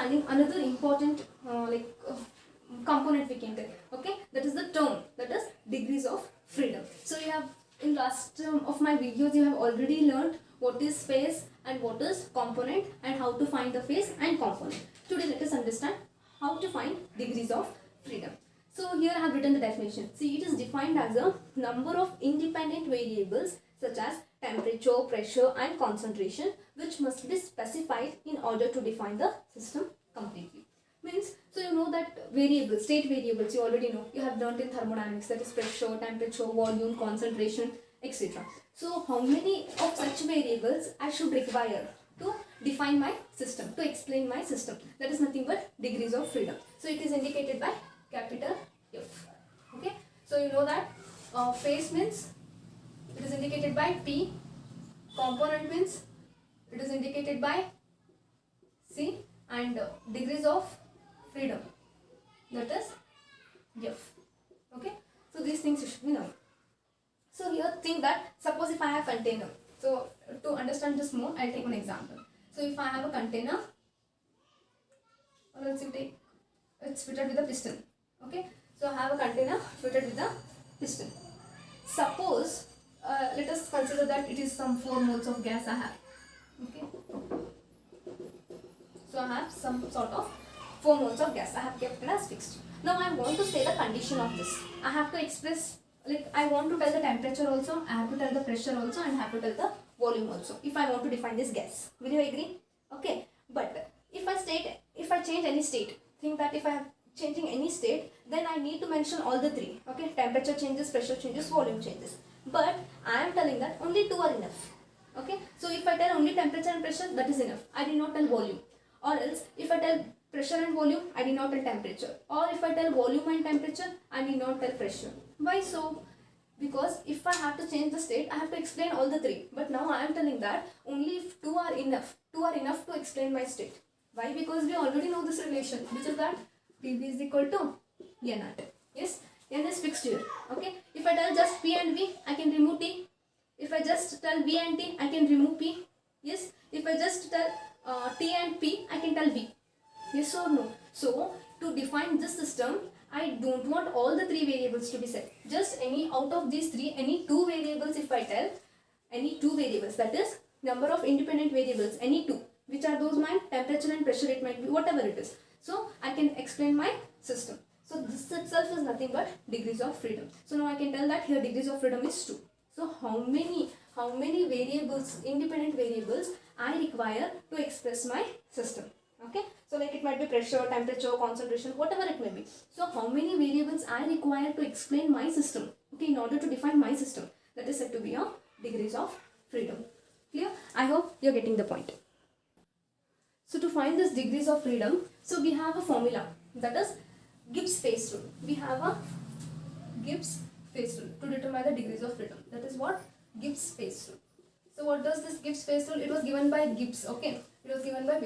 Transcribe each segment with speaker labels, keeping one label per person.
Speaker 1: understanding another important component we can take. Okay, that is the term, that is degrees of freedom. So you have in last of my videos you have already learned what is phase and what is component and how to find the phase and component. Today let us understand how to find degrees of freedom. So here I have written the definition. See, it is defined as a number of independent variables such as temperature, pressure and concentration which must be specified in order to define the system completely. Means, so you know that variables, state variables, you already know, you have learnt in thermodynamics, that is pressure, temperature, volume, concentration, etc. So how many of such variables I should require to define my system, to explain my system? That is nothing but degrees of freedom. So it is indicated by capital F. Okay, so you know that phase means it is indicated by P, component means it is indicated by C, and degrees of freedom, that is F. Okay, so these things you should be known. So here think that suppose if I have container, so to understand this more I'll take one example. So if I have a container, or else you take, it's fitted with a piston. Okay, so I have a container fitted with a piston. Suppose let us consider that it is some 4 moles of gas I have. Okay, so I have some sort of 4 moles of gas I have kept it as fixed. Now I want to say the condition of this. I have to express, like I want to tell the temperature also, I have to tell the pressure also, and I have to tell the volume also if I want to define this gas. Will you agree? Okay, but if I change any state, think that if I am changing any state, then I need to mention all the 3. Okay, temperature changes, pressure changes, volume changes. But I am telling that only 2 are enough. Okay, so if I tell only temperature and pressure, that is enough. I did not tell volume. Or else if I tell pressure and volume, I did not tell temperature. Or if I tell volume and temperature, I did not tell pressure. Why so? Because if I have to change the state, I have to explain all the 3. But now I am telling that only if 2 are enough. 2 are enough to explain my state. Why? Because we already know this relation, which is that PV is equal to N at. Yes, N is fixed here. Okay, if I tell just P and V, I can remove T. If I just tell V and T, I can remove P. Yes, if I just tell T and P, I can tell V. Yes or no? So to define this system, I don't want all the 3 variables to be set. Just any out of these 3, any 2 variables if I tell, any 2 variables, that is number of independent variables, any 2. Which are those? Mine, temperature and pressure, it might be, whatever it is. So I can explain my system. So this itself is nothing but degrees of freedom. So now I can tell that here degrees of freedom is 2. So how many variables, independent variables I require to express my system? Okay, so like it might be pressure, temperature, concentration, whatever it may be. So how many variables I require to explain my system, okay, in order to define my system, that is said to be your degrees of freedom. Clear? I hope you're getting the point. So to find this degrees of freedom, so we have a formula, that is Gibbs phase rule. We have a Gibbs phase rule to determine the degrees of freedom. That is what? Gibbs phase rule. So what does this Gibbs phase rule? It was given by Gibbs. Okay, it was given by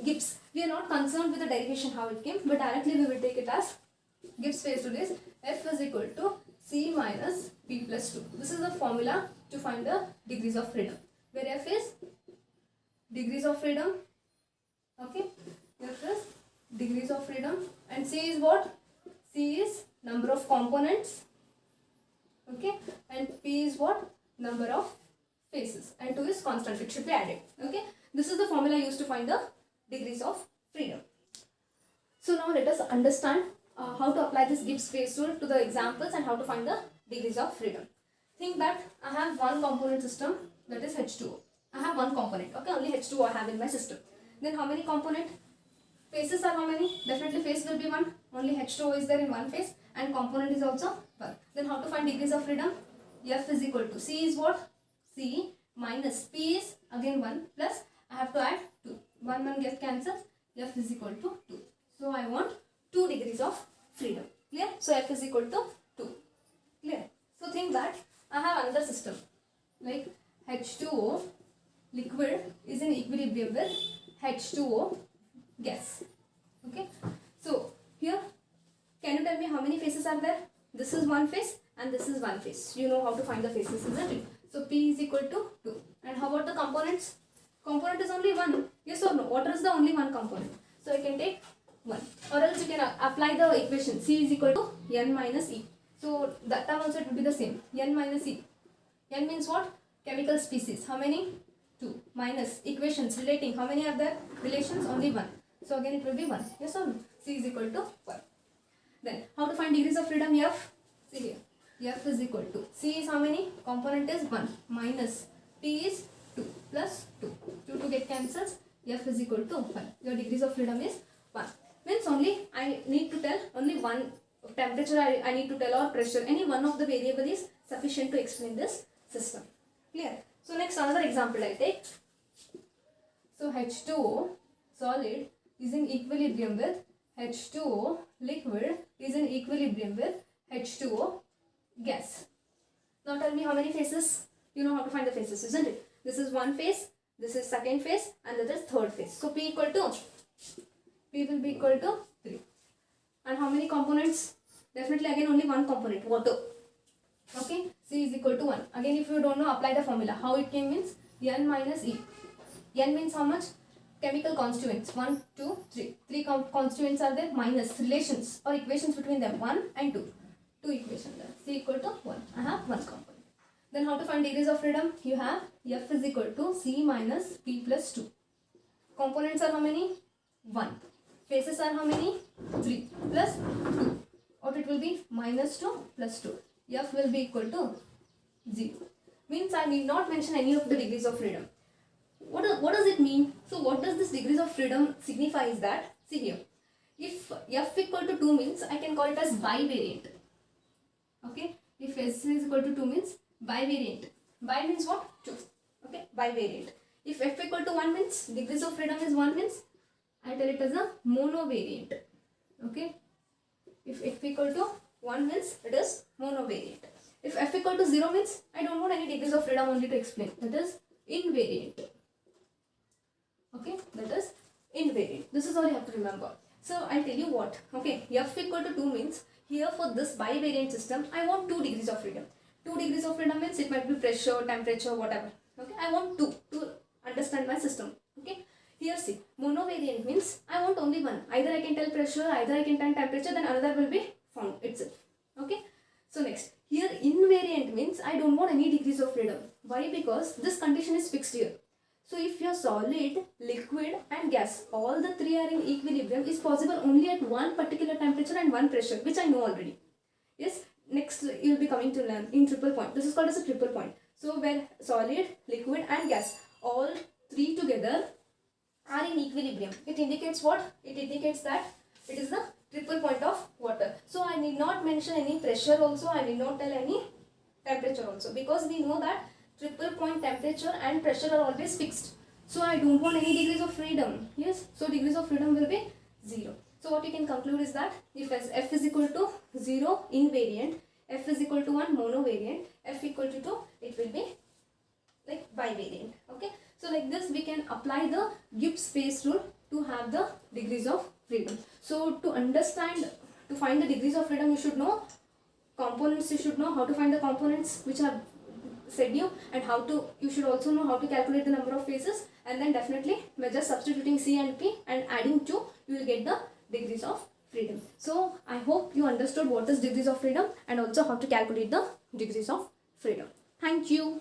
Speaker 1: Gibbs. We are not concerned with the derivation how it came, but directly we will take it as Gibbs phase rule is F is equal to C minus P plus 2. This is the formula to find the degrees of freedom, where F is degrees of freedom. Okay, F is degrees of freedom, and C is what? C is number of components. Okay, and P is what? Number of phases, and 2 is constant, it should be added. Okay, this is the formula used to find the degrees of freedom. So now let us understand how to apply this Gibbs phase rule to the examples and how to find the degrees of freedom. Think that I have one component system, that is H2O. I have one component. Okay, only H2O I have in my system. Then how many component? Phases are how many? Definitely phase will be 1. Only H2O is there in one phase, and component is also 1. Then how to find degrees of freedom? F is equal to C is what? C minus P is again 1 plus I have to add 2. 1 gets cancelled. F is equal to 2. So I want 2 degrees of freedom. Clear? So F is equal to 2. Clear? So think that I have another system like H2O liquid is in equilibrium with H2O gas. Okay. So here, can you tell me how many phases are there? This is one phase and this is one phase. You know how to find the phases, isn't it? So P is equal to 2. And how about the components? Component is only one. Yes or no? Water is the only one component. So I can take 1. Or else you can apply the equation C is equal to N minus E. So that time also it will be the same. N minus E. N means what? Chemical species. How many? 2. Minus equations relating. How many are there? Relations? Only 1. So again it will be 1. Yes or no? C is equal to 1. Then how to find degrees of freedom? F. See here. F is equal to C is how many? Component is 1 minus T is 2 plus 2. 2 get cancels. F is equal to 1. Your degrees of freedom is 1. Means only I need to tell only one temperature I need to tell, or pressure. Any one of the variable is sufficient to explain this system. Clear? So next another example I take. So H2O solid is in equilibrium with H2O liquid is in equilibrium with H2O gas. Now tell me how many phases? You know how to find the phases, isn't it? This is one phase, this is second phase, and that is third phase. So P equal to, P will be equal to 3. And how many components? Definitely again only one component, water. Okay, C is equal to 1. Again if you don't know, apply the formula. How it came means N minus E. N means how much? Chemical constituents. 1, 2, 3. 3 constituents are there, minus relations or equations between them. 1 and 2. 2 equations there. C equal to 1. I have 1 component. Then how to find degrees of freedom? You have F is equal to C minus P plus 2. Components are how many? 1. Phases are how many? 3 plus 2. Or it will be minus 2 plus 2. F will be equal to 0. Means I need not mention any of the degrees of freedom. What does it mean? So what does this degrees of freedom signify is that, see here, if F equal to 2 means I can call it as bivariant. Okay, if S is equal to 2 means bivariant. Bi means what? 2. Okay, bivariant. If F equal to 1 means degrees of freedom is 1 means I tell it as a monovariant. Okay, if F equal to 1 means it is monovariant. If F equal to 0 means I don't want any degrees of freedom only to explain. That is invariant. Okay, that is invariant. This is all you have to remember. So I'll tell you what. Okay, F equal to 2 means here for this bivariant system I want 2 degrees of freedom. 2 degrees of freedom means it might be pressure, temperature, whatever. Okay, I want 2 to understand my system. Okay, here see, monovariant means I want only one. Either I can tell pressure, either I can tell temperature, then another will be found itself. Okay, so next, here invariant means I don't want any degrees of freedom. Why? Because this condition is fixed here. So if your solid, liquid and gas, all the 3 are in equilibrium, is possible only at one particular temperature and one pressure, which I know already. Yes, next you will be coming to learn in triple point. This is called as a triple point. So where solid, liquid and gas, all 3 together are in equilibrium. It indicates what? It indicates that it is the triple point of water. So I need not mention any pressure also, I need not tell any temperature also, because we know that triple point temperature and pressure are always fixed. So I don't want any degrees of freedom. Yes, so degrees of freedom will be 0. So what you can conclude is that if F is equal to 0 invariant, F is equal to 1 monovariant, F equal to 2, it will be like bivariant. Okay, so like this we can apply the Gibbs space rule to have the degrees of freedom. So to understand, to find the degrees of freedom, you should know components, you should know how to find the components which are said you, and you should also know how to calculate the number of phases, and then definitely by just substituting C and P and adding 2, you will get the degrees of freedom. So I hope you understood what is degrees of freedom and also how to calculate the degrees of freedom. Thank you.